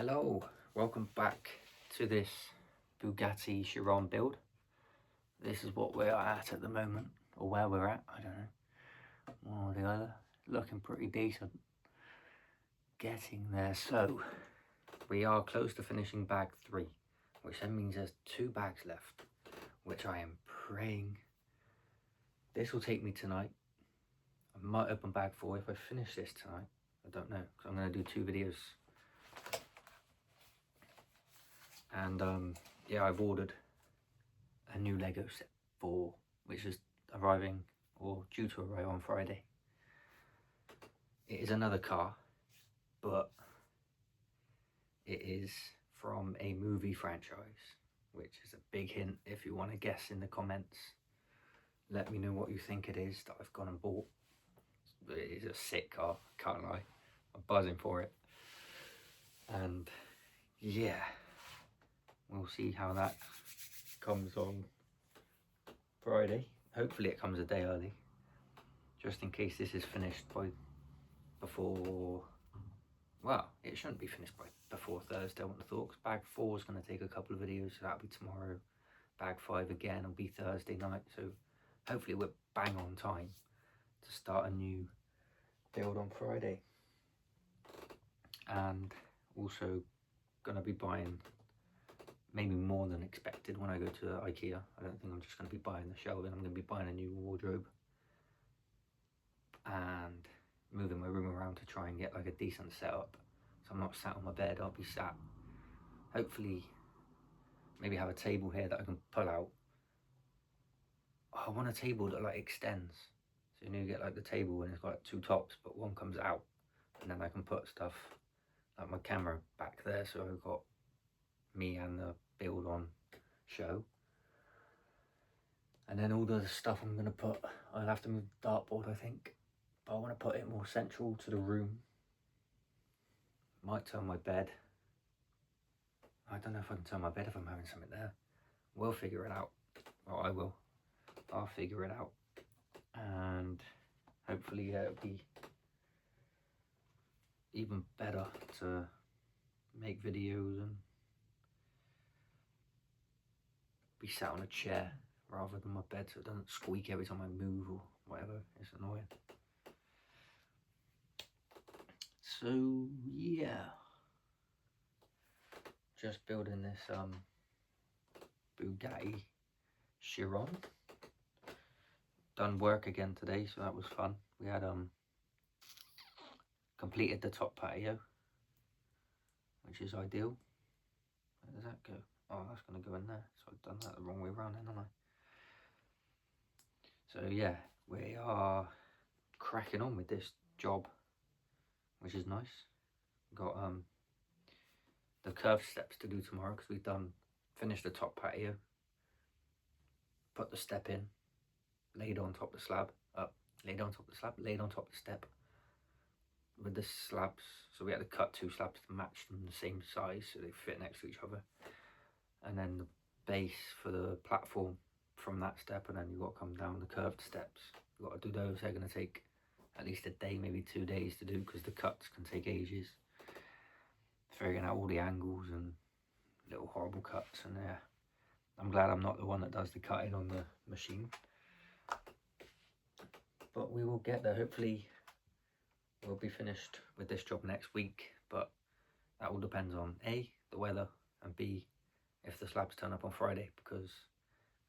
Hello, welcome back to this Bugatti Chiron build. This is what we're at the moment, or where we're at, I don't know, one or the other. Looking pretty decent, getting there. So, we are close to finishing bag 3, which then means there's 2 bags left, which I am praying this will take me tonight. I might open bag 4 if I finish this tonight, I don't know, because I'm going to do 2 videos. And yeah, I've ordered a new Lego set 4, which is arriving or due to arrive on Friday. It is another car, but it is from a movie franchise, which is a big hint. If you want to guess in the comments, let me know what you think it is that I've gone and bought. It is a sick car, can't lie. I'm buzzing for it. And yeah, we'll see how that comes on Friday. Hopefully it comes a day early, just in case this is finished by before, well, it shouldn't be finished by before Thursday, I wouldn't have thought, because bag 4 is going to take a couple of videos, so that'll be tomorrow. Bag 5 again will be Thursday night, so hopefully we're bang on time to start a new build on Friday. And also going to be buying maybe more than expected when I go to IKEA. I don't think I'm just going to be buying the shelving, I'm going to be buying a new wardrobe and moving my room around to try and get like a decent setup, so I'm not sat on my bed. I'll be sat, hopefully maybe have a table here that I can pull out. I want a table that like extends, so you know, you get like the table and it's got 2 tops but one comes out, and then I can put stuff like my camera back there, so I've got me and the build on show. And then all the stuff I'm going to put, I'll have to move the dartboard I think, but I want to put it more central to the room. Might turn my bed. I don't know if I can turn my bed if I'm having something there. We'll figure it out. Well, I will. I'll figure it out. And hopefully it'll be even better to make videos and be sat on a chair rather than my bed, so it doesn't squeak every time I move or whatever. It's annoying. So yeah, just building this Bugatti Chiron. Done work again today, so that was fun. We had completed the top patio, which is ideal. Where does that go? Oh, that's going to go in there. So I've done that the wrong way around, haven't I? So yeah, we are cracking on with this job, which is nice. Got the curved steps to do tomorrow, because we've finished the top patio, put the step in, laid on top of the slab, laid on top of the slab, laid on top of the step with the slabs. So we had to cut 2 slabs to match them the same size so they fit next to each other. And then the base for the platform from that step, and then you've got to come down the curved steps. You've got to do those. They're going to take at least a day, maybe 2 days to do, because the cuts can take ages. Figuring out all the angles and little horrible cuts, and yeah, I'm glad I'm not the one that does the cutting on the machine. But we will get there. Hopefully we'll be finished with this job next week, but that all depends on A, the weather, and B, if the slabs turn up on Friday, because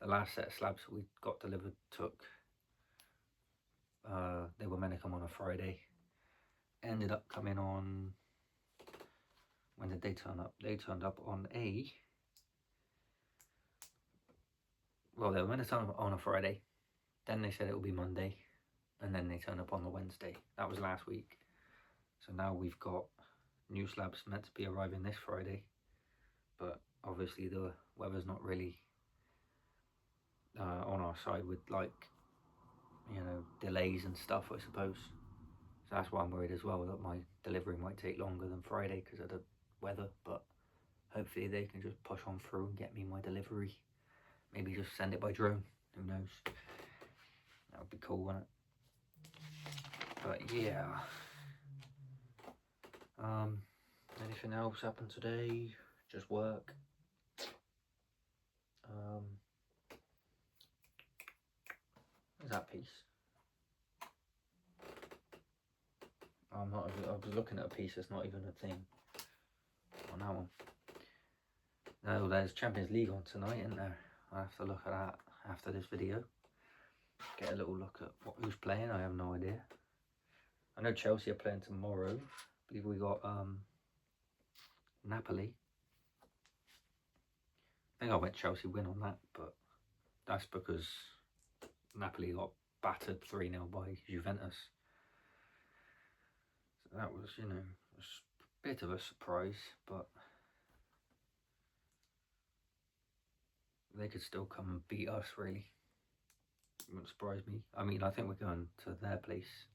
the last set of slabs we got delivered took, they were meant to come on a Friday, ended up coming on, when did they turn up? They turned up on well, they were meant to turn up on a Friday, then they said it will be Monday, and then they turned up on the Wednesday. That was last week. So now we've got new slabs meant to be arriving this Friday, but obviously the weather's not really on our side with, like, you know, delays and stuff, I suppose. So that's why I'm worried as well, that my delivery might take longer than Friday because of the weather, but hopefully they can just push on through and get me my delivery. Maybe just send it by drone, who knows. That would be cool, wouldn't it? But yeah, Anything else happened today? Just work. Where's that piece? I was looking at a piece that's not even a thing on that one. No, there's Champions League on tonight, isn't there? I'll have to look at that after this video. Get a little look at who's playing. I have no idea. I know Chelsea are playing tomorrow. I believe we got Napoli. I think I went Chelsea win on that, but that's because Napoli got battered 3-0 by Juventus. So that was, you know, a bit of a surprise, but they could still come and beat us, really. It wouldn't surprise me. I mean, I think we're going to their place,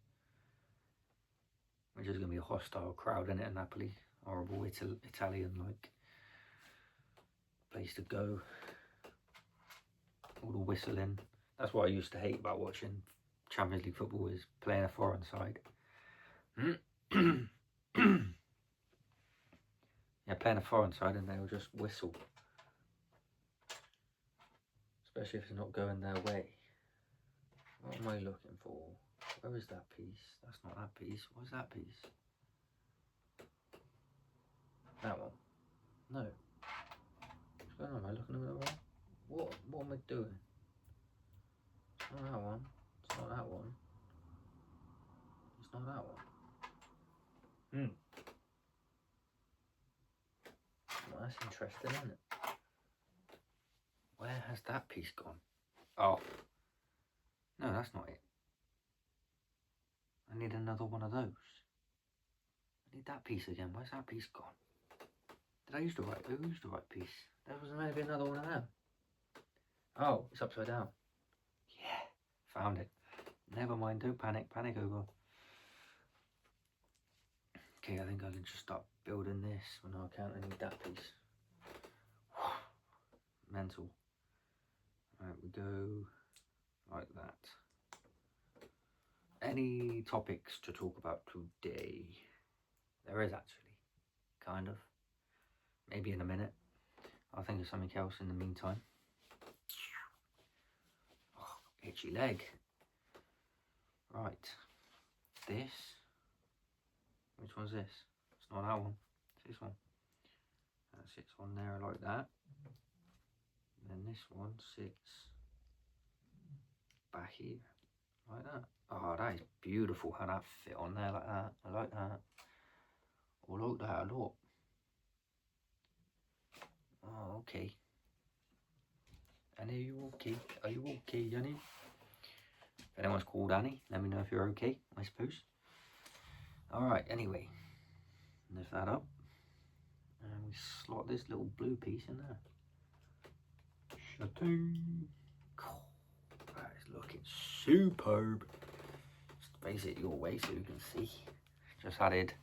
which is going to be a hostile crowd, isn't it, Napoli? Horrible Italian-like place to go. All the whistling. That's what I used to hate about watching Champions League football, is playing a foreign side. Yeah, playing a foreign side and they'll just whistle. Especially if it's not going their way. What am I looking for? Where is that piece? That's not that piece. What's that piece? That one. No. What's going on? Am I looking at the wrong? What am I doing? It's not that one. It's not that one. It's not that one. Well, that's interesting, isn't it? Where has that piece gone? Oh. No, that's not it. I need another one of those. I need that piece again. Where's that piece gone? Did I use the right? Who used the right piece? There was maybe another one of them. Oh, it's upside down. Yeah, found it. Never mind, don't panic. Panic over. Okay, I think I can just start building this. Well, no, I can't. I need that piece. Mental. Right, we go like that. Any topics to talk about today? There is actually, kind of. Maybe in a minute. I'll think of something else in the meantime. Oh, itchy leg. Right. This. Which one's this? It's not that one. It's this one. That sits on there like that. And then this one sits back here. Like that. Oh, that is beautiful how that fit on there like that. I like that. I like that a lot. Oh, okay. Annie, are you okay? Are you okay, Annie? If anyone's called Annie, let me know if you're okay, I suppose. Alright, anyway. Lift that up. And we slot this little blue piece in there. Shutting. That is looking superb. Just face it your way so you can see. Just added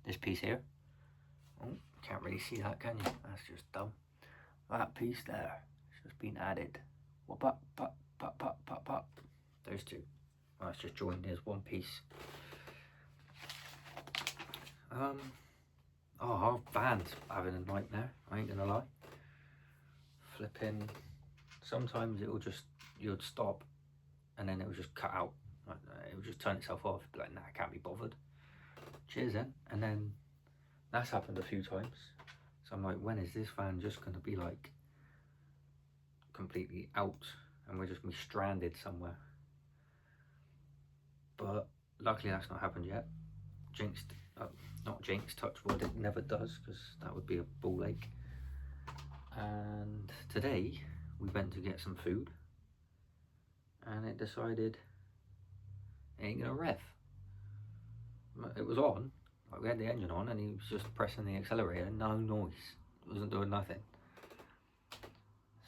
this piece here. Oh, can't really see that, can you? That's just dumb. That piece there. It's just been added. Whoop up, pop, pop, pop, pop, pop. Those two. Oh, it's just joined as one piece. Oh, our van's having a nightmare, I ain't gonna lie. Flipping. Sometimes it will just, you'd stop and then it will just cut out. Like, it will just turn itself off. Be like, nah, I can't be bothered. Cheers then. And then that's happened a few times. So I'm like, when is this van just gonna be like completely out and we're just gonna be stranded somewhere? But luckily that's not happened yet. Jinxed, not jinxed, touch wood, it never does, because that would be a ball ache. And today we went to get some food and it decided it ain't gonna rev. It was on, like we had the engine on and he was just pressing the accelerator, no noise, it wasn't doing nothing.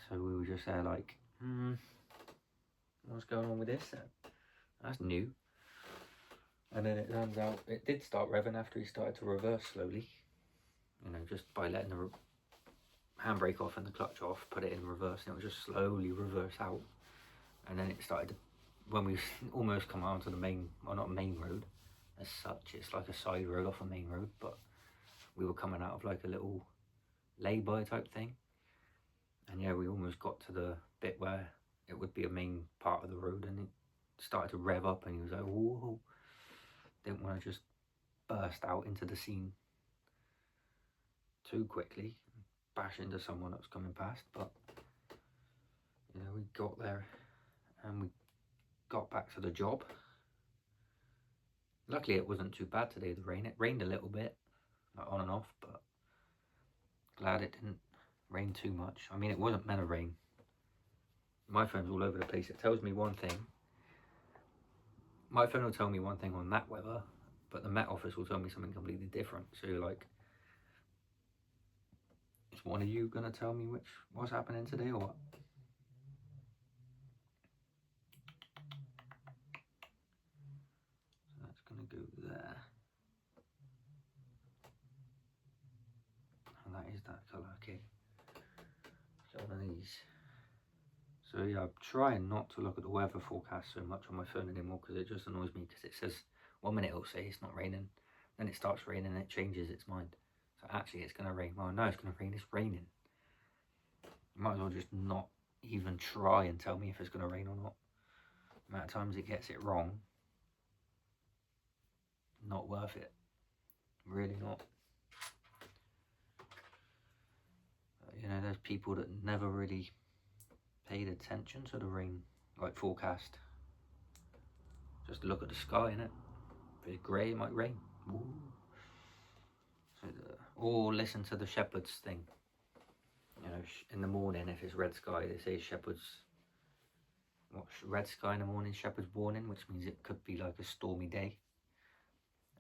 So we were just there like, what's going on with this then? That's new. And then it turns out it did start revving after he started to reverse slowly. You know, just by letting the handbrake off and the clutch off, put it in reverse, and it would just slowly reverse out. And then it started to, when we almost come onto the main, well, not main road as such, it's like a side road off a main road, but we were coming out of like a little lay-by type thing, and yeah, we almost got to the bit where it would be a main part of the road, and it started to rev up, and he was like, whoa, didn't want to just burst out into the scene too quickly, bash into someone that was coming past. But you know, we got there and we got back to the job. Luckily it wasn't too bad today, the rain. It rained a little bit, like on and off, but glad it didn't rain too much. I mean, it wasn't meant to rain. My phone's all over the place. It tells me one thing. My phone will tell me one thing on that weather, but the Met Office will tell me something completely different. So you're like, is one of you gonna tell me what's happening today or what? So that's gonna go there. And that is that colour, okay. Get one of these. So yeah, I'm trying not to look at the weather forecast so much on my phone anymore, because it just annoys me, because it says, 1 minute it'll say it's not raining, then it starts raining and it changes its mind. So actually it's going to rain. Well, no, it's going to rain, it's raining. You might as well just not even try and tell me if it's going to rain or not. The amount of times it gets it wrong, not worth it. Really not. You know, there's people that never really paid attention to the rain, like forecast. Just look at the sky, innit? If it's grey, it might rain. Ooh. So or listen to the shepherd's thing. You know, in the morning, if it's red sky, they say shepherd's. What, red sky in the morning, shepherd's warning, which means it could be like a stormy day.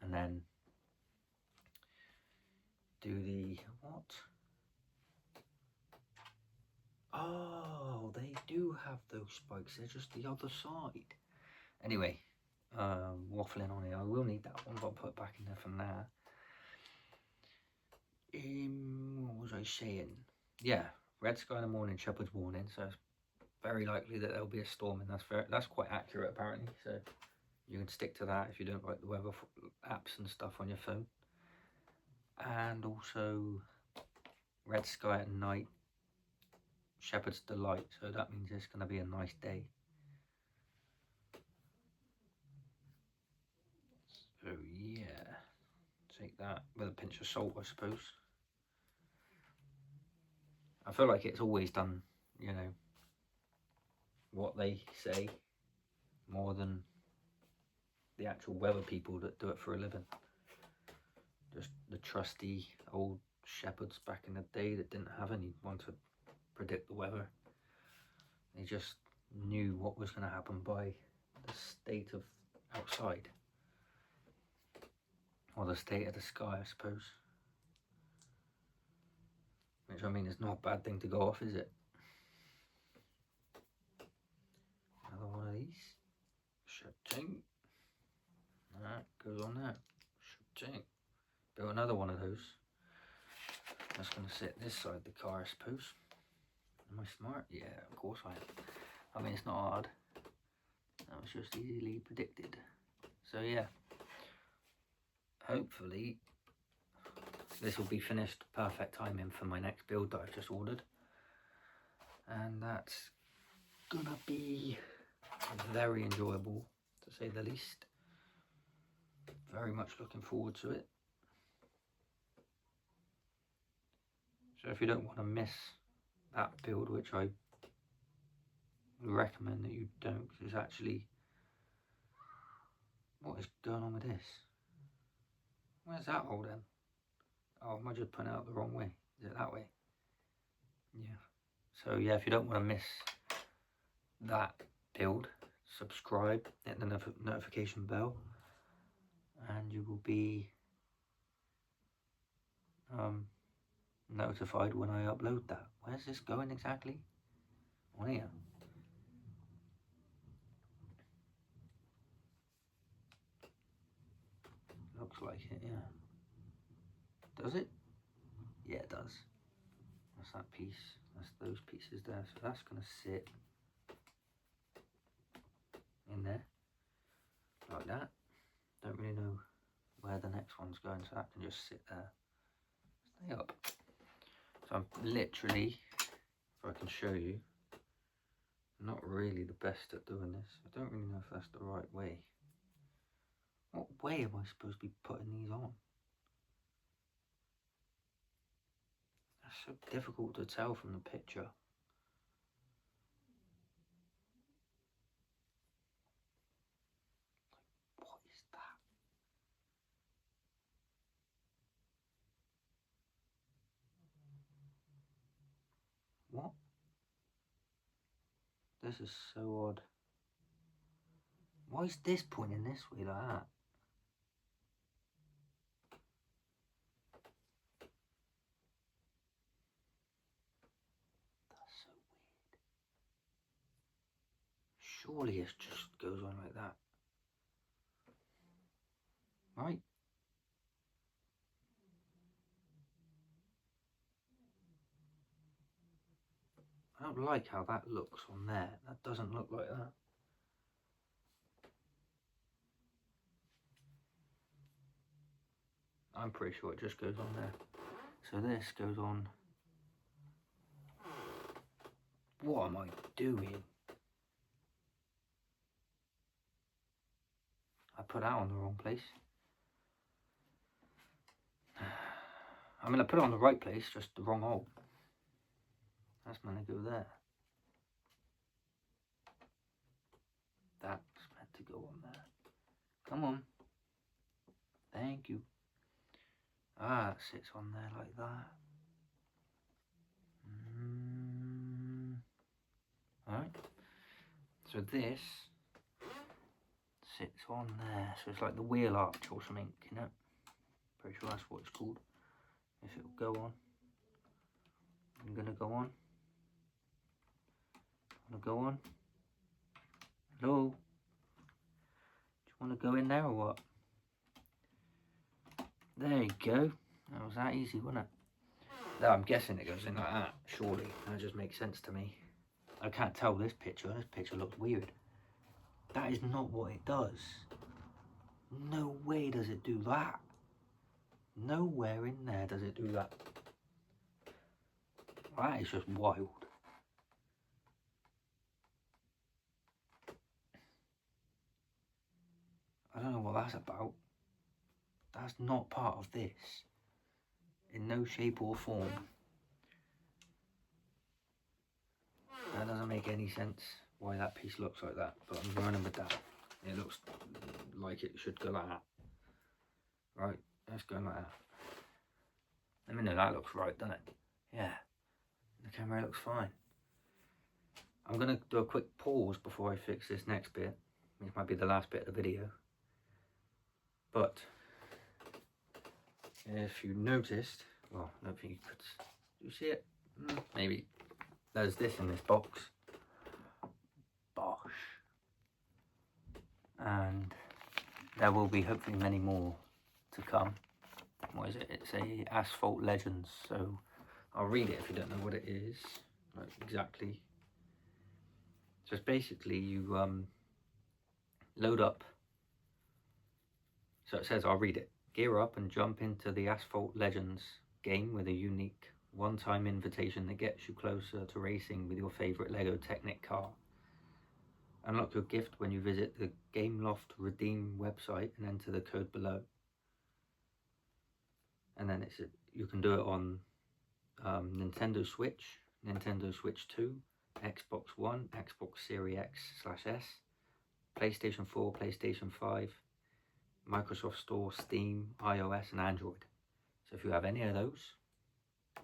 And then do the what? Oh, they do have those spikes. They're just the other side. Anyway, waffling on here. I will need that one, but I'll put it back in there for now. What was I saying? Yeah, red sky in the morning, shepherd's warning. So it's very likely that there'll be a storm, and that's quite accurate apparently. So you can stick to that if you don't like the weather apps and stuff on your phone. And also red sky at night, shepherd's delight. So that means it's going to be a nice day. So yeah, take that with a pinch of salt, I suppose. I feel like it's always done, you know, what they say more than the actual weather people that do it for a living. Just the trusty old shepherds back in the day that didn't have anyone to predict the weather. They just knew what was going to happen by the state of outside, or the state of the sky, I suppose. Which, I mean, is not a bad thing to go off, is it? Another one of these. Shutting. That goes on there. Shutting. Built another one of those. That's going to sit this side of the car, I suppose. Am I smart? Yeah, of course I am. I mean, it's not hard. That was just easily predicted. So yeah, hopefully this will be finished perfect timing for my next build that I've just ordered. And that's gonna be very enjoyable, to say the least. Very much looking forward to it. So if you don't want to miss that build, which I recommend that you don't, because it's actually... What is going on with this? Where's that hole then? Oh, am I just putting it out the wrong way? Is it that way? Yeah. So yeah, if you don't want to miss that build, subscribe, hit the notification bell, and you will be notified when I upload that. Where's this going exactly? On here. Looks like it, yeah. Does it? Yeah, it does. That's that piece. That's those pieces there. So that's going to sit in there like that. Don't really know where the next one's going, so that can just sit there. Yep. So I'm literally, if I can show you, not really the best at doing this. I don't really know if that's the right way. What way am I supposed to be putting these on? That's so difficult to tell from the picture. What is that? What? This is so odd. Why is this pointing this way like that? That's so weird. Surely it just goes on like that. Right? I don't like how that looks on there. That doesn't look like that. I'm pretty sure it just goes on there. So this goes on. What am I doing? I put that on the wrong place. I mean, I put it on the right place, just the wrong hole. That's meant to go there. That's meant to go on there. Come on. Thank you. Ah, it sits on there like that. Alright. So this sits on there. So it's like the wheel arch or something, you know? Pretty sure that's what it's called. If it'll go on. I'm gonna go on. Wanna go on? Hello? Do you wanna go in there or what? There you go. That was that easy, wasn't it? No, I'm guessing it goes in like that, surely. That just makes sense to me. I can't tell this picture. This picture looks weird. That is not what it does. No way does it do that. Nowhere in there does it do that. That is just wild. I don't know what that's about. That's not part of this. In no shape or form. That doesn't make any sense why that piece looks like that. But I'm running with that. It looks like it should go like that. Right, let's go like that. Let me know that looks right, doesn't it? Yeah, the camera looks fine. I'm going to do a quick pause before I fix this next bit, which might be the last bit of the video. But if you noticed, well, I don't think you could, do you see it? Maybe. There's this in this box. Bosh. And there will be hopefully many more to come. What is it? It's a Asphalt Legends, so I'll read it if you don't know what it is, like exactly. Just basically you load up. So it says, I'll read it. Gear up and jump into the Asphalt Legends game with a unique one-time invitation that gets you closer to racing with your favourite LEGO Technic car. Unlock your gift when you visit the Gameloft Redeem website and enter the code below. And then you can do it on Nintendo Switch, Nintendo Switch 2, Xbox One, Xbox Series X/S, PlayStation 4, PlayStation 5, Microsoft Store, Steam, iOS and Android. So if you have any of those,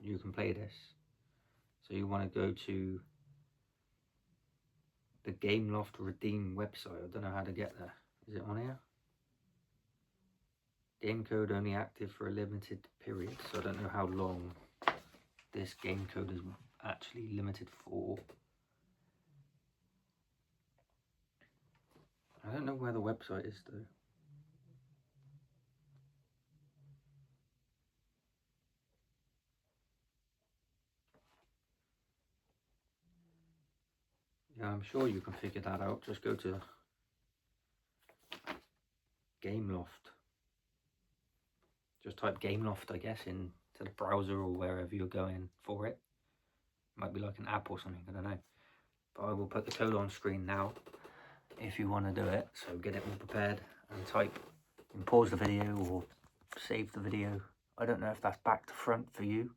you can play this. So you want to go to the Gameloft Redeem website. I don't know how to get there. Is it on here? Game code only active for a limited period, so I don't know how long this game code is actually limited for. I don't know where the website is though. Yeah, I'm sure you can figure that out. Just go to Gameloft. Just type Gameloft, I guess, into to the browser or wherever you're going for it. Might be like an app or something, I don't know. But I will put the code on screen now if you want to do it. So get it all prepared and type and pause the video or save the video. I don't know if that's back to front for you,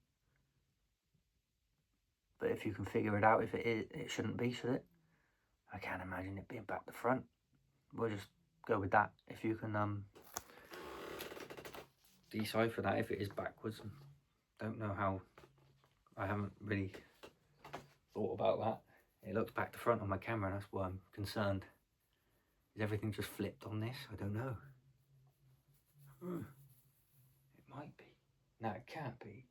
but if you can figure it out, if it is, it shouldn't be, should it? I can't imagine it being back to front. We'll just go with that. If you can decipher that, if it is backwards. Don't know how, I haven't really thought about that. It looks back to front on my camera, and that's why I'm concerned. Is everything just flipped on this? I don't know. It might be. No, it can't be.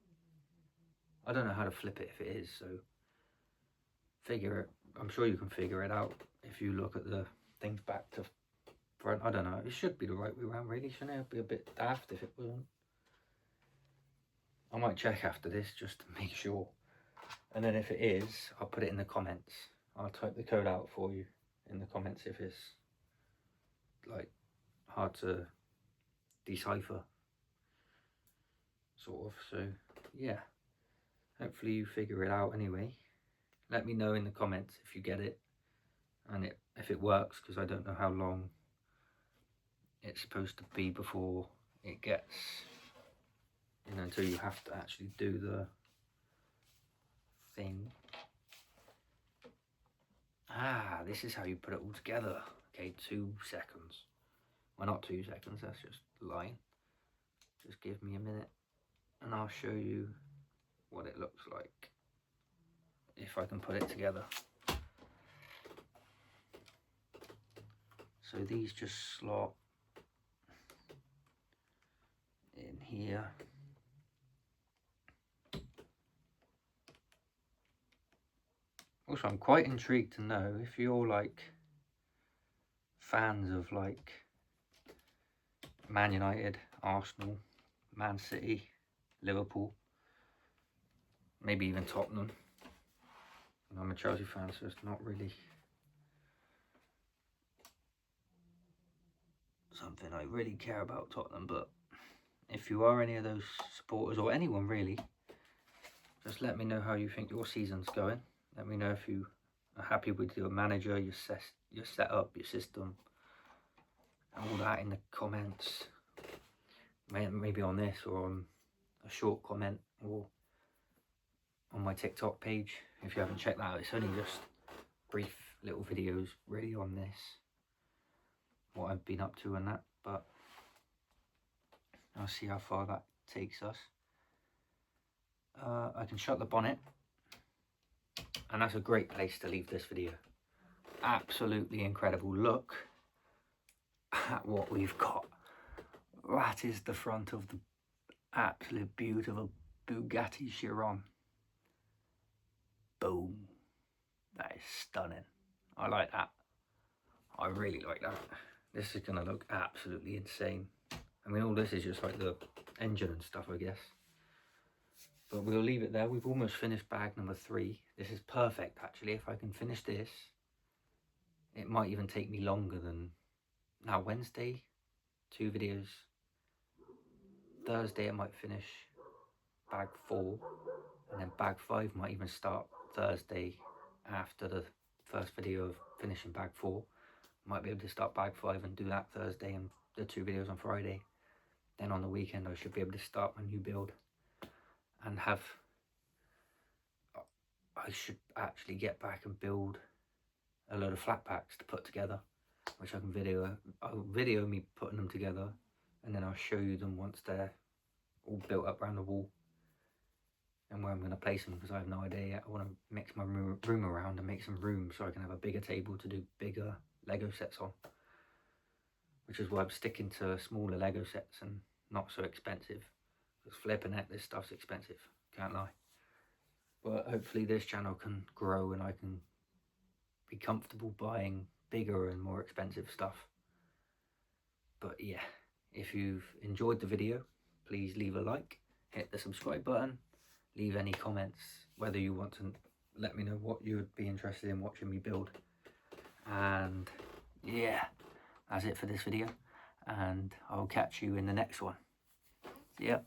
I don't know how to flip it if it is, so figure it. I'm sure you can figure it out if you look at the things back to front. I don't know. It should be the right way around, really, shouldn't it? It'd be a bit daft if it wasn't. I might check after this just to make sure. And then if it is, I'll put it in the comments. I'll type the code out for you in the comments if it's like hard to decipher, sort of. So yeah, hopefully you figure it out anyway. Let me know in the comments if you get it and if it works, because I don't know how long it's supposed to be before it gets, you know, until you have to actually do the thing. Ah, this is how you put it all together. Okay, 2 seconds. Well, not 2 seconds, that's just lying. Just give me a minute and I'll show you what it looks like if I can put it together. So these just slot in here. Also, I'm quite intrigued to know if you're like fans of like Man United, Arsenal, Man City, Liverpool, maybe even Tottenham. I'm a Chelsea fan, so it's not really something I really care about, Tottenham, but if you are any of those supporters, or anyone really, just let me know how you think your season's going. Let me know if you are happy with your manager, your setup, your system, and all that in the comments. Maybe on this, or on a short comment, or on my TikTok page. If you haven't checked that out, it's only just brief little videos really on this, what I've been up to and that, but I'll see how far that takes us. I can shut the bonnet, and that's a great place to leave this video. Absolutely incredible. Look at what we've got. That is the front of the absolute beautiful Bugatti Chiron. Boom. That is stunning. I like that. I really like that. This is gonna look absolutely insane. I mean, all this is just like the engine and stuff, I guess. But we'll leave it there. We've almost finished bag number 3. This is perfect, actually. If I can finish this, it might even take me longer than now. Wednesday, 2 videos. Thursday, I might finish bag 4, and then bag 5 might even start Thursday after the first video of finishing bag 4. Might be able to start bag 5 and do that Thursday, and the 2 videos on Friday. Then on the weekend I should be able to start my new build and I should actually get back and build a load of flat packs to put together, which I can I'll video me putting them together, and then I'll show you them once they're all built up around the wall and where I'm going to place them, because I have no idea yet. I want to mix my room around and make some room so I can have a bigger table to do bigger Lego sets on, which is why I'm sticking to smaller Lego sets and not so expensive, because flipping heck, this stuff's expensive, can't lie. But hopefully this channel can grow and I can be comfortable buying bigger and more expensive stuff. But yeah, if you've enjoyed the video, please leave a like, hit the subscribe button, leave any comments, whether you want to let me know what you would be interested in watching me build. And yeah, that's it for this video, and I'll catch you in the next one. Yep.